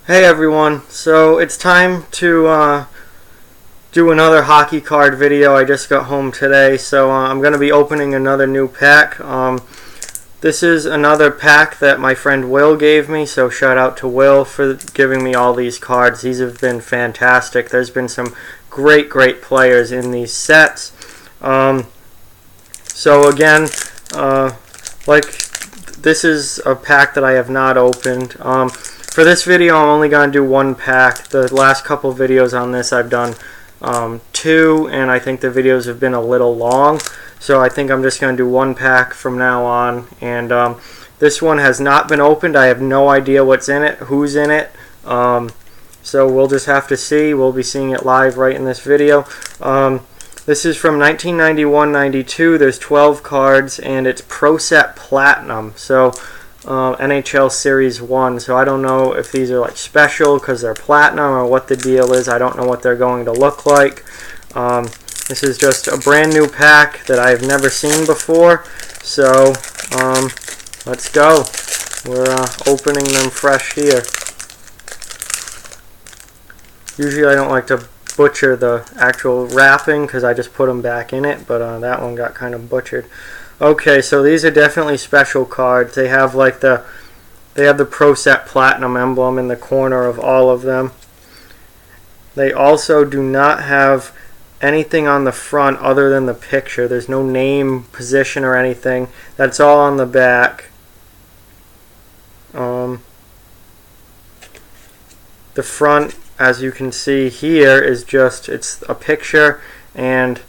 Hey everyone, so it's time to do another hockey card video. I just got home today, so I'm going to be opening another new pack. This is another pack that my friend Will gave me, so shout out to Will for giving me all these cards. These have been fantastic. There's been some great players in these sets. So again, this is a pack that I have not opened. For this video, I'm only going to do one pack. The last couple videos on this, I've done two, and I think the videos have been a little long. So I think I'm just going to do one pack from now on. And this one has not been opened. I have no idea what's in it, who's in it. So we'll just have to see. We'll be seeing it live right in this video. This is from 1991-92. There's 12 cards, and it's Pro Set Platinum. So NHL Series 1. So I don't know if these are like special because they're platinum or what the deal is. I don't know what they're going to look like. This is just a brand new pack that I've never seen before. So let's go. We're opening them fresh here. Usually I don't like to butcher the actual wrapping because I just put them back in it, but that one got kind of butchered. Okay, so these are definitely special cards. They have like the Pro Set Platinum emblem in the corner of all of them. They also do not have anything on the front other than the picture. There's no name, position, or anything. That's all on the back. The front, as you can see here, is just, it's a picture and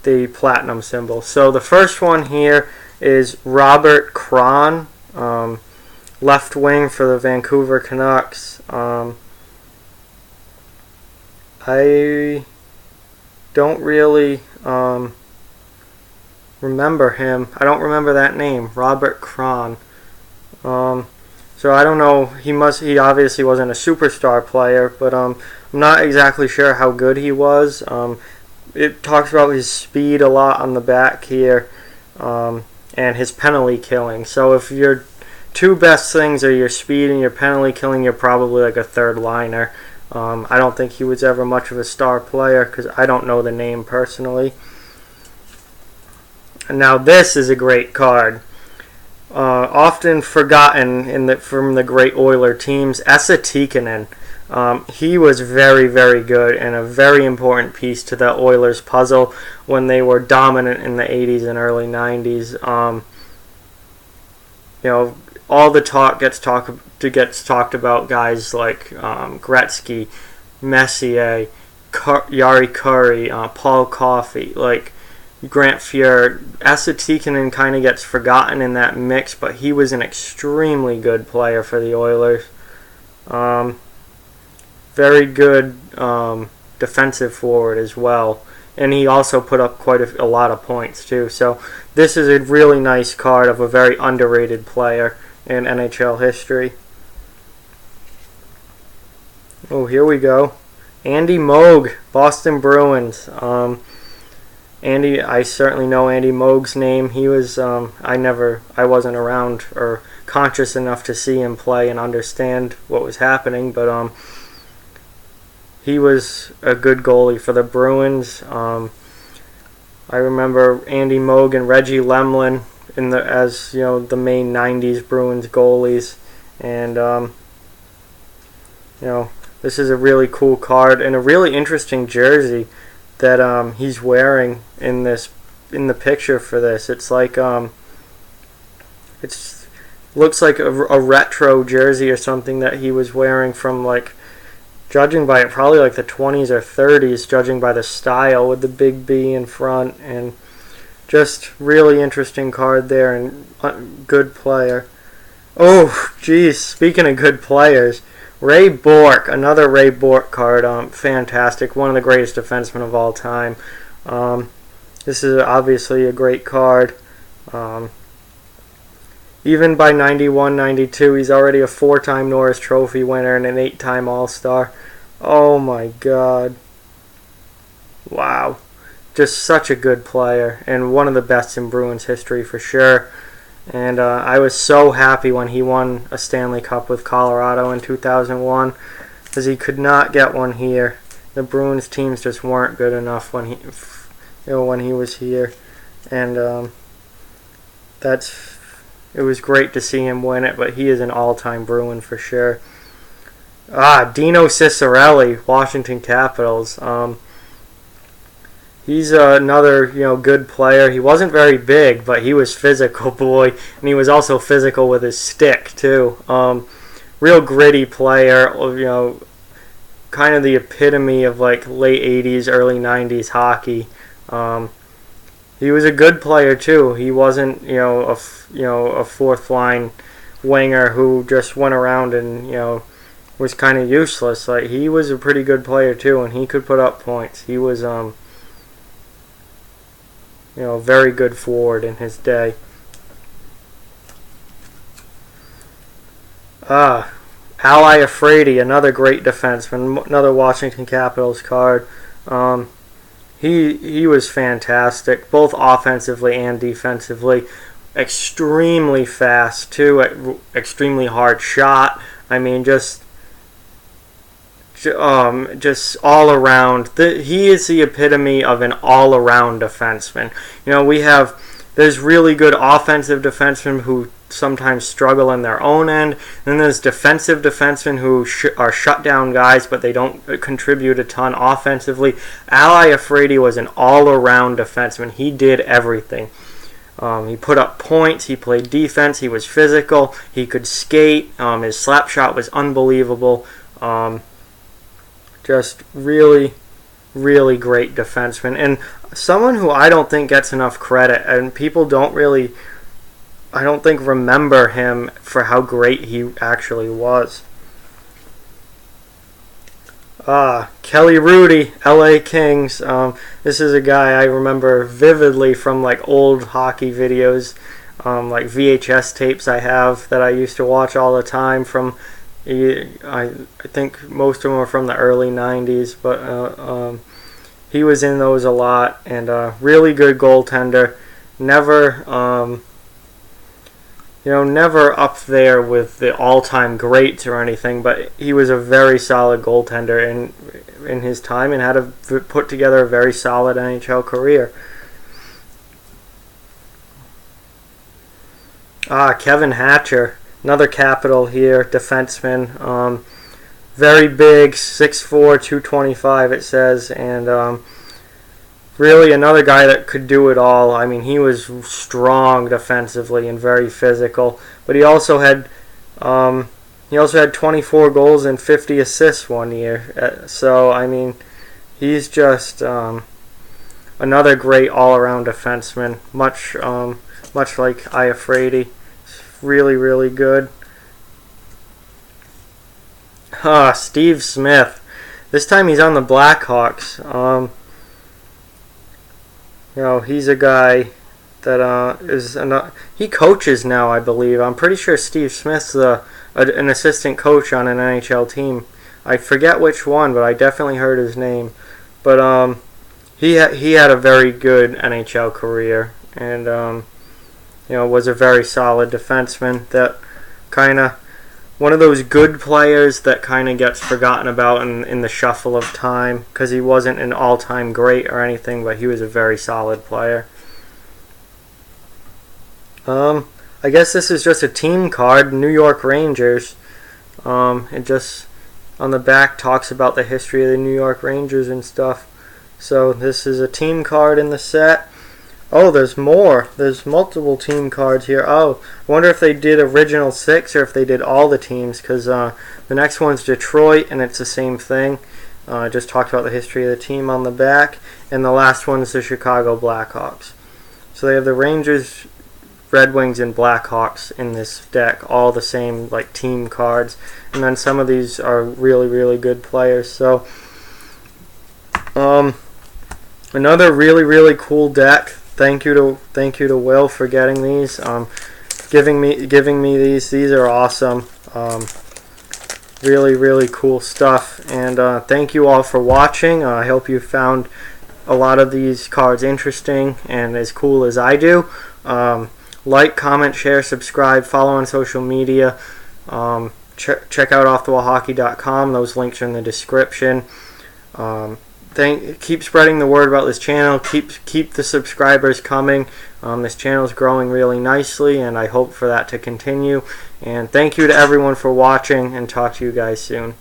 the platinum symbol. So the first one here is Robert Cron, left wing for the Vancouver Canucks. I don't really remember him. I don't remember that name, Robert Cron. So I don't know. He obviously wasn't a superstar player, but I'm not exactly sure how good he was. It talks about his speed a lot on the back here, and his penalty killing. So if your two best things are your speed and your penalty killing, you're probably like a third liner. I don't think he was ever much of a star player because I don't know the name personally. And now this is a great card. Often forgotten from the great Oiler teams, Esa Tikkanen. He was very good and a very important piece to the Oilers puzzle when they were dominant in the 80s and early 90s. All the talk gets talked about guys like Gretzky, Messier, Jari Kurri, Paul Coffey, like Grant Fuhr. Esa Tikkanen kind of gets forgotten in that mix, but he was an extremely good player for the Oilers. Very good defensive forward as well, and he also put up quite a lot of points too. So this is a really nice card of a very underrated player in NHL history. Oh, here we go. Andy Moog, Boston Bruins. I certainly know Andy Moog's name. He was I wasn't around or conscious enough to see him play and understand what was happening, but he was a good goalie for the Bruins. I remember Andy Moog and Reggie Lemlin as the main '90s Bruins goalies, and this is a really cool card and a really interesting jersey that he's wearing in the picture for this. It's like looks like a retro jersey or something that he was wearing from, like, judging by it, probably like the 20s or 30s, judging by the style with the big B in front, and just really interesting card there and good player. Oh, geez, speaking of good players, Ray Bourque, another Ray Bourque card, fantastic, one of the greatest defensemen of all time. This is obviously a great card. Even by 91-92, he's already a 4-time Norris Trophy winner and an 8-time All-Star. Oh my God. Wow. Just such a good player and one of the best in Bruins history for sure. And I was so happy when he won a Stanley Cup with Colorado in 2001, because he could not get one here. The Bruins teams just weren't good enough when he was here, and it was great to see him win it. But he is an all-time Bruin for sure. Dino Ciccarelli, Washington Capitals. He's another, good player. He wasn't very big, but he was physical, boy, and he was also physical with his stick too. Real gritty player. Kind of the epitome of like late '80s, early '90s hockey. He was a good player too. He wasn't, a fourth line winger who just went around and was kind of useless. Like, he was a pretty good player too, and he could put up points. He was a very good forward in his day. Al Iafrate, another great defenseman, another Washington Capitals card. He was fantastic, both offensively and defensively. Extremely fast too, extremely hard shot. I mean, just all around. He is the epitome of an all-around defenseman. There's really good offensive defensemen who sometimes struggle in their own end. Then there's defensive defensemen who are shutdown guys, but they don't contribute a ton offensively. Al Iafrate was an all-around defenseman. He did everything. He put up points. He played defense. He was physical. He could skate. His slap shot was unbelievable. Just really, really great defenseman, and someone who I don't think gets enough credit, and people don't really, I don't think, remember him for how great he actually was. Kelly Hrudey, LA Kings. This is a guy I remember vividly from like old hockey videos, like VHS tapes I have that I used to watch all the time from. I think most of them are from the early 90s, but he was in those a lot, and really good goaltender. Never, never up there with the all-time greats or anything, but he was a very solid goaltender in his time and had put together a very solid NHL career. Kevin Hatcher. Another Capital here, defenseman. Very big, 6'4", 225 it says, and really another guy that could do it all. I mean, he was strong defensively and very physical, but he also had 24 goals and 50 assists one year. So I mean, he's just another great all-around defenseman, much like Iafrate. Really, really good. Steve Smith. This time he's on the Blackhawks. He's a guy that he coaches now, I believe. I'm pretty sure Steve Smith's an assistant coach on an NHL team. I forget which one, but I definitely heard his name. But he had a very good NHL career, and was a very solid defenseman. That kind of one of those good players that kind of gets forgotten about in the shuffle of time, because he wasn't an all-time great or anything, but he was a very solid player. I guess this is just a team card, New York Rangers. It just on the back talks about the history of the New York Rangers and stuff. So this is a team card in the set. Oh, there's more. There's multiple team cards here. Oh, I wonder if they did original 6 or if they did all the teams, because the next one's Detroit, and it's the same thing. Just talked about the history of the team on the back, and the last one's the Chicago Blackhawks. So they have the Rangers, Red Wings, and Blackhawks in this deck, all the same like team cards, and then some of these are really, really good players. So, another really, really cool deck. Thank you to Will for getting these, giving me these. These are awesome. Really, really cool stuff. And thank you all for watching. I hope you found a lot of these cards interesting and as cool as I do. Like, comment, share, subscribe, follow on social media. Check out offthewallhockey.com. Those links are in the description. Keep spreading the word about this channel. Keep the subscribers coming. This channel is growing really nicely, and I hope for that to continue. And thank you to everyone for watching, and talk to you guys soon.